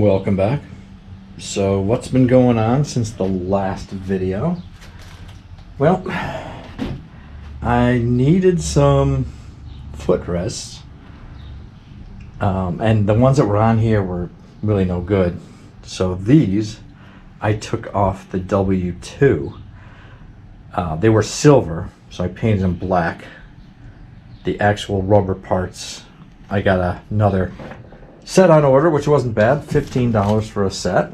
Welcome back. So what's been going on since the last video? Well, I needed some footrests, and the ones that were on here were really no good. So these I took off the W2. They were silver, so I painted them black. The actual rubber parts, I got another set on order, which wasn't bad. $15 for a set.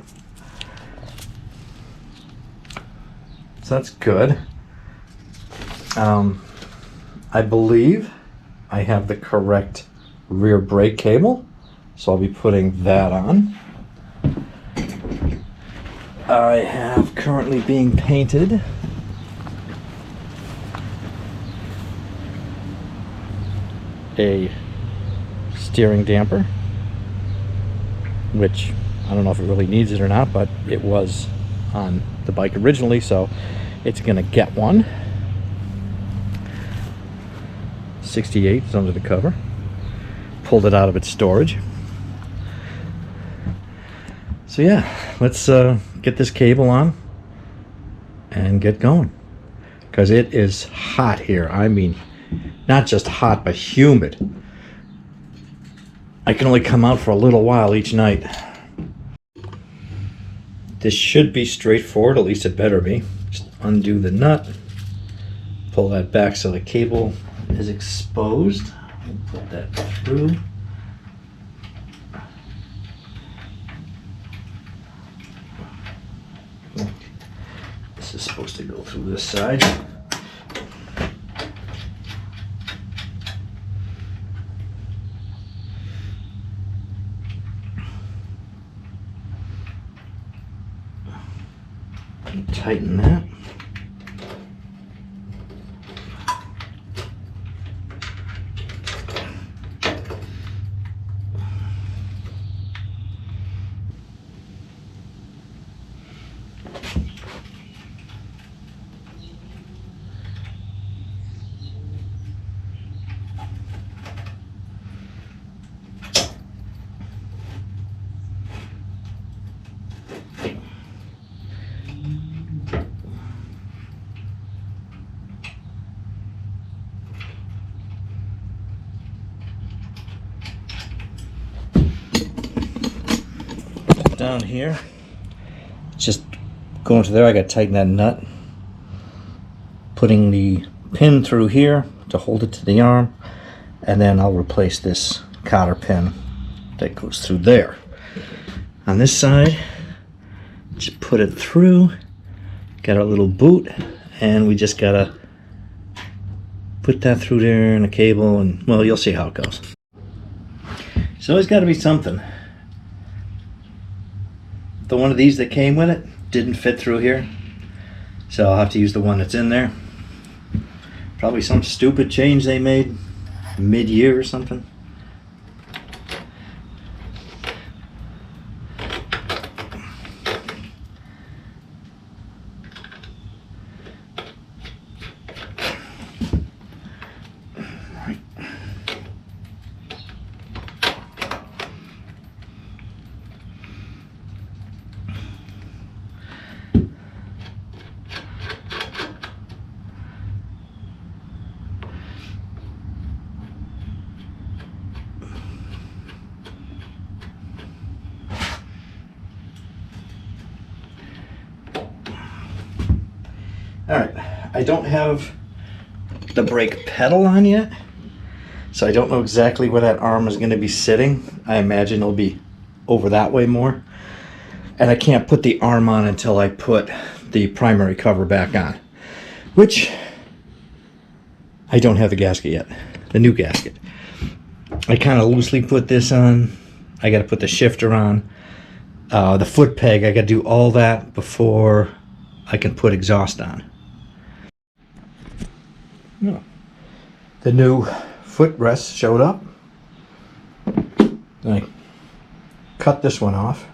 So that's good. I believe I have the correct rear brake cable, so I'll be putting that on. I have currently being painted a steering damper, which I don't know if it really needs it or not, but it was on the bike originally, so it's gonna get one. 68 is under the cover. Pulled it out of its storage. So yeah, let's get this cable on and get going, because it is hot here. I mean, not just hot, but humid. I can only come out for a little while each night. This should be straightforward, at least it better be. Just undo the nut, pull that back so the cable is exposed. We'll put that through. This is supposed to go through this side. Tighten that. Down here, just going to there, I got to tighten that nut, putting the pin through here to hold it to the arm, and then I'll replace this cotter pin that goes through there. On this side, just put it through, got our little boot, and we just gotta put that through there in a cable, and well, you'll see how it goes. There's always got to be something. The one of these that came with it didn't fit through here, so I'll have to use the one that's in there. Probably some stupid change they made mid-year or something. Alright, I don't have the brake pedal on yet, so I don't know exactly where that arm is going to be sitting. I imagine it'll be over that way more. And I can't put the arm on until I put the primary cover back on, which I don't have the gasket yet, the new gasket. I kind of loosely put this on. I got to put the shifter on, the foot peg. I got to do all that before I can put exhaust on. No. The new footrest showed up. I cut this one off.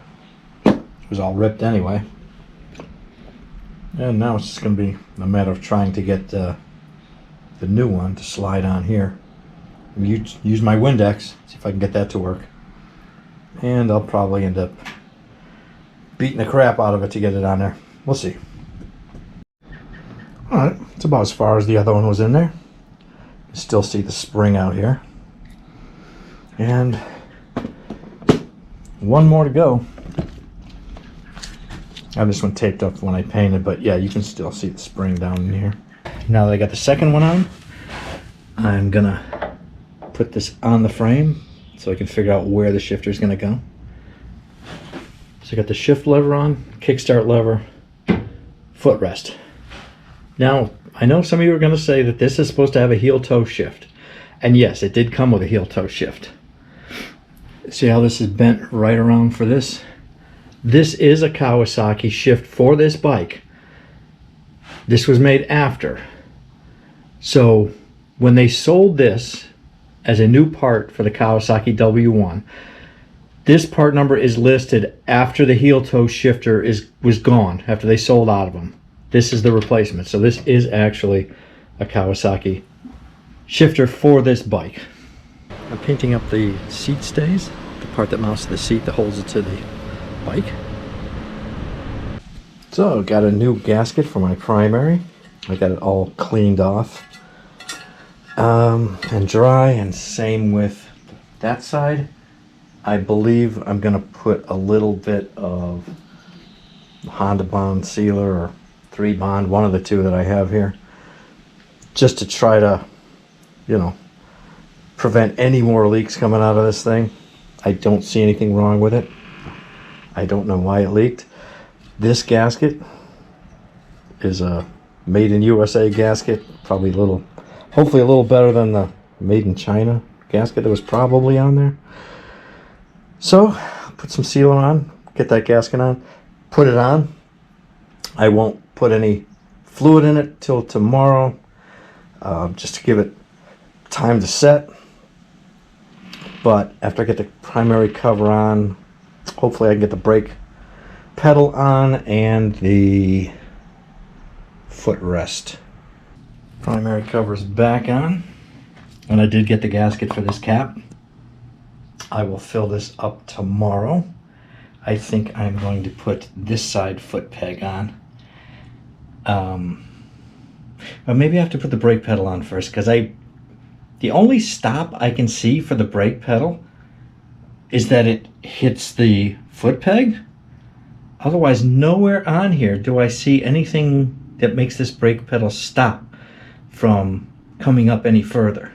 It was all ripped anyway. And now it's just going to be a matter of trying to get the new one to slide on here. Use my Windex, see if I can get that to work. And I'll probably end up beating the crap out of it to get it on there. We'll see. Alright, it's about as far as the other one was in there. You still see the spring out here. And one more to go. I have this one taped up when I painted, but yeah, you can still see the spring down in here. Now that I got the second one on, I'm gonna put this on the frame so I can figure out where the shifter is gonna go. So I got the shift lever on, kickstart lever, footrest. Now, I know some of you are gonna say that this is supposed to have a heel-toe shift. And yes, it did come with a heel-toe shift. See how this is bent right around for this? This is a Kawasaki shift for this bike. This was made after. So when they sold this as a new part for the Kawasaki W1, this part number is listed after the heel-toe shifter was gone, after they sold out of them. This is the replacement. So this is actually a Kawasaki shifter for this bike. I'm painting up the seat stays, the part that mounts to the seat that holds it to the bike. So got a new gasket for my primary. I got it all cleaned off and dry, and same with that side. I believe I'm gonna put a little bit of Honda Bond sealer or 3 Bond, one of the two that I have here, just to try to, you know, prevent any more leaks coming out of this thing. I don't see anything wrong with it. I don't know why it leaked. This gasket is a made in USA gasket, probably a little, hopefully a little better than the made in China gasket that was probably on there. So put some sealer on, get that gasket on, put it on. I won't put any fluid in it till tomorrow, just to give it time to set. But after I get the primary cover on, hopefully I can get the brake pedal on and the footrest. Primary cover's back on, and I did get the gasket for this cap. I will fill this up tomorrow. I think I'm going to put this side foot peg on. But maybe I have to put the brake pedal on first, because the only stop I can see for the brake pedal is that it hits the foot peg. Otherwise, nowhere on here do I see anything that makes this brake pedal stop from coming up any further.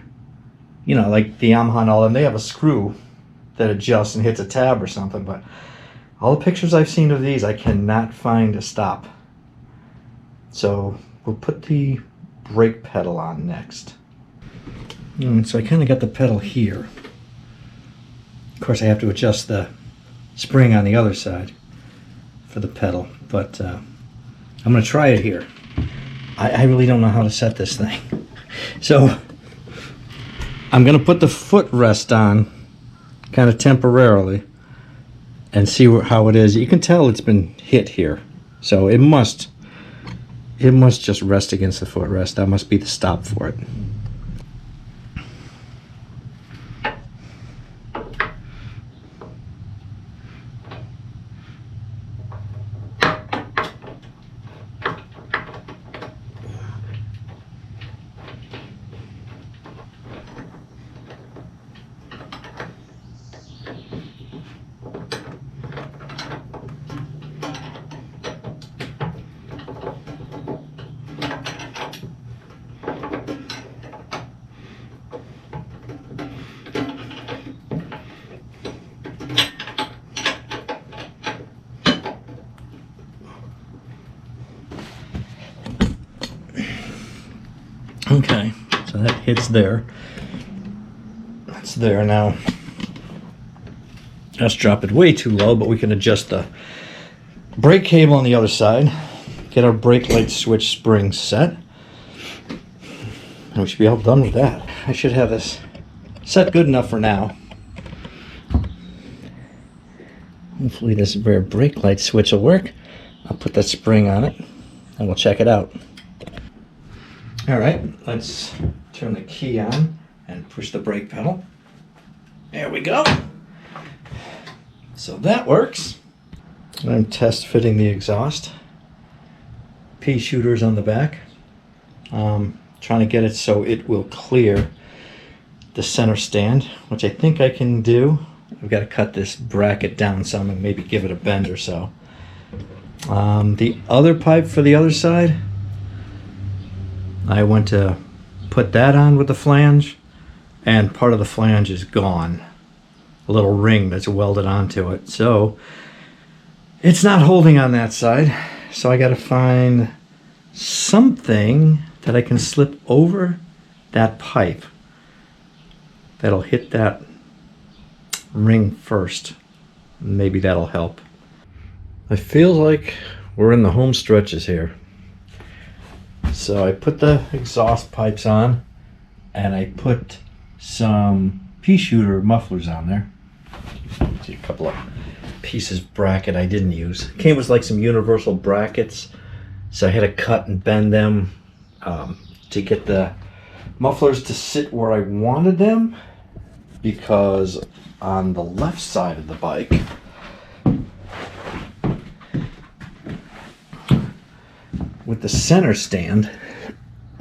You know, like the Yamaha and all them, they have a screw that adjusts and hits a tab or something, but all the pictures I've seen of these, I cannot find a stop. So we'll put the brake pedal on next. And so I kind of got the pedal here. Of course, I have to adjust the spring on the other side for the pedal, but I'm going to try it here. I really don't know how to set this thing. So I'm going to put the footrest on kind of temporarily and see how it is. You can tell it's been hit here, so it must just rest against the footrest. That must be the stop for it. Okay, so that hits there. That's there now. Just drop it way too low, but we can adjust the brake cable on the other side. Get our brake light switch spring set. And we should be all done with that. I should have this set good enough for now. Hopefully this rear brake light switch will work. I'll put that spring on it and we'll check it out. Alright, let's turn the key on and push the brake pedal. There we go. So that works. I'm test fitting the exhaust. Pea shooters on the back. Trying to get it so it will clear the center stand, which I think I can do. I've got to cut this bracket down some and maybe give it a bend or so. The other pipe for the other side, I went to put that on with the flange, and part of the flange is gone. A little ring that's welded onto it. So it's not holding on that side. So I got to find something that I can slip over that pipe that'll hit that ring first. Maybe that'll help. I feel like we're in the home stretches here. So I put the exhaust pipes on and I put some pea shooter mufflers on there. See a couple of pieces of bracket I didn't use. It came with like some universal brackets, so I had to cut and bend them to get the mufflers to sit where I wanted them, because on the left side of the bike with the center stand,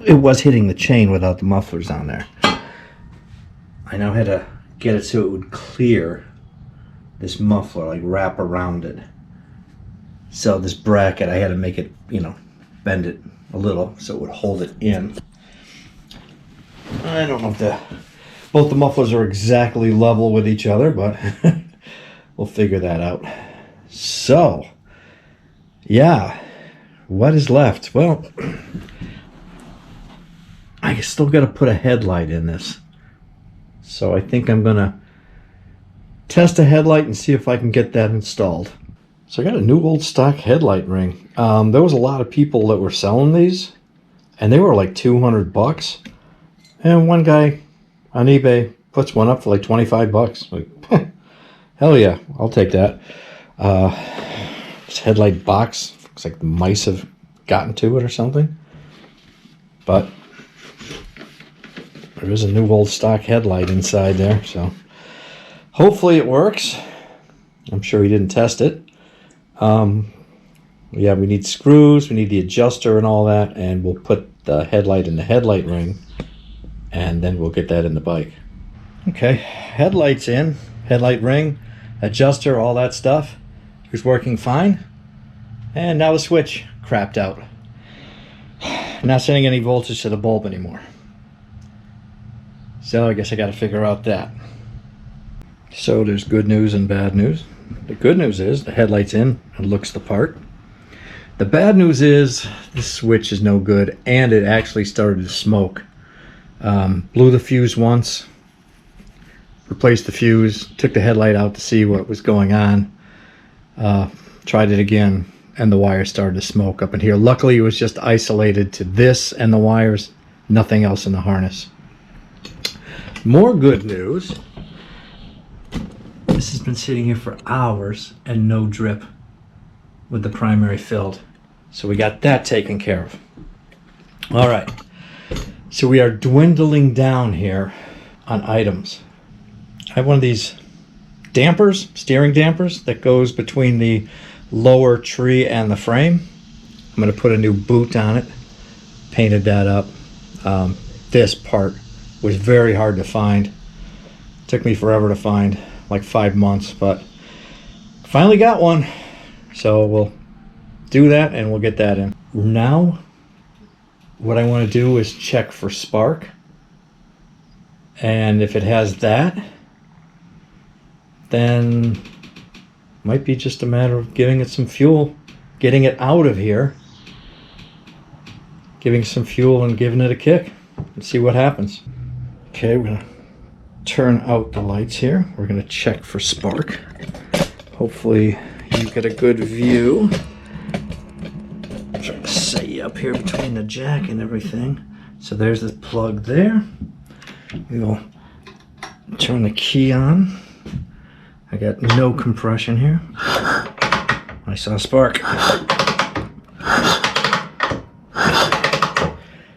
it was hitting the chain without the mufflers on there. I now had to get it so it would clear this muffler, like wrap around it. So this bracket, I had to make it, bend it a little so it would hold it in. I don't know if both the mufflers are exactly level with each other, but we'll figure that out. So, yeah, what is left? Well, I still got to put a headlight in this. So I think I'm gonna test a headlight and see if I can get that installed. So I got a new old stock headlight ring. There was a lot of people that were selling these, and they were like $200. And one guy on eBay puts one up for like 25 bucks. Like, hell yeah, I'll take that. This headlight box looks like the mice have gotten to it or something. But there is a new old stock headlight inside there, so hopefully it works. I'm sure he didn't test it. Yeah, we need screws, we need the adjuster and all that, and we'll put the headlight in the headlight ring, and then we'll get that in the bike. Okay, headlights in, headlight ring, adjuster, all that stuff is working fine. And now the switch crapped out. Not sending any voltage to the bulb anymore. So I guess I got to figure out that. So there's good news and bad news. The good news is the headlight's in and looks the part. The bad news is this switch is no good, and it actually started to smoke. Blew the fuse once, replaced the fuse, took the headlight out to see what was going on, tried it again, and the wire started to smoke up in here. Luckily it was just isolated to this and the wires, nothing else in the harness. More good news, this has been sitting here for hours and no drip with the primary filled. So we got that taken care of. All right, so we are dwindling down here on items. I have one of these dampers, steering dampers, that goes between the lower tree and the frame. I'm going to put a new boot on it, painted that up. This part was very hard to find. Took me forever to find, like 5 months, but finally got one. So we'll do that and we'll get that in. Now, what I want to do is check for spark. And if it has that, then might be just a matter of giving it some fuel, getting it out of here, giving some fuel and giving it a kick and see what happens. Okay, we're gonna turn out the lights here. We're gonna check for spark. Hopefully you get a good view. I'm trying to set you up here between the jack and everything. So there's the plug there. We'll turn the key on. I got no compression here. I saw a spark.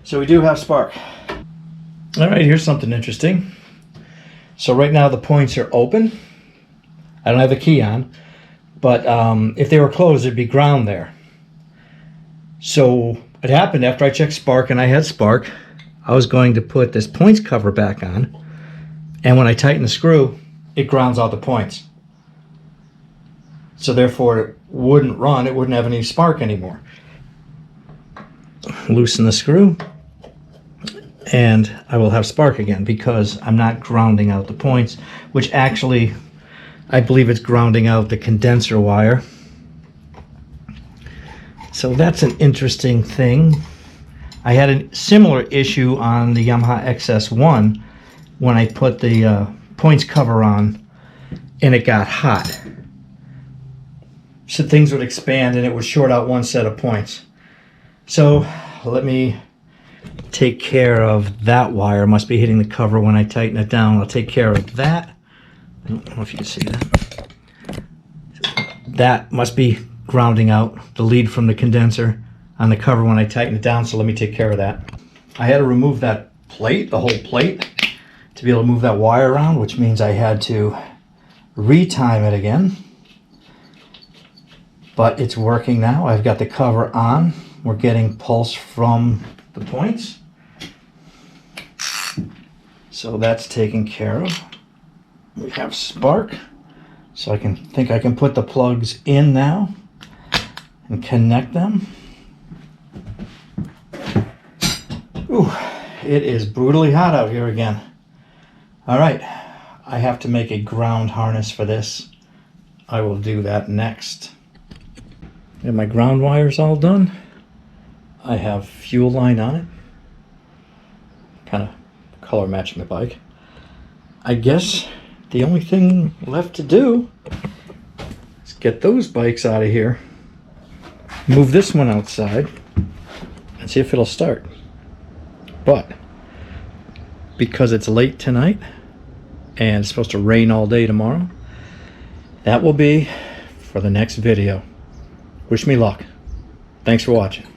So we do have spark. All right, here's something interesting. So right now the points are open. I don't have the key on. But if they were closed, there'd be ground there. So it happened after I checked spark and I had spark, I was going to put this points cover back on, and when I tighten the screw, it grounds out the points. So therefore it wouldn't run, it wouldn't have any spark anymore. Loosen the screw, and I will have spark again because I'm not grounding out the points, which actually, I believe it's grounding out the condenser wire. So that's an interesting thing. I had a similar issue on the Yamaha XS1 when I put the points cover on and it got hot. So things would expand and it would short out one set of points. So let me take care of that wire. It must be hitting the cover when I tighten it down. I'll take care of that. I don't know if you can see that. That must be grounding out the lead from the condenser on the cover when I tighten it down, so let me take care of that. I had to remove that plate, the whole plate, to be able to move that wire around, which means I had to retime it again. But it's working now. I've got the cover on. We're getting pulse from the points. So that's taken care of. We have spark. So I think I can put the plugs in now and connect them. Ooh, it is brutally hot out here again. All right, I have to make a ground harness for this. I will do that next. And my ground wire's all done. I have fuel line on it. Kind of color matching the bike. I guess the only thing left to do is get those bikes out of here, move this one outside, and see if it'll start. But because it's late tonight and it's supposed to rain all day tomorrow, that will be for the next video. Wish me luck. Thanks for watching.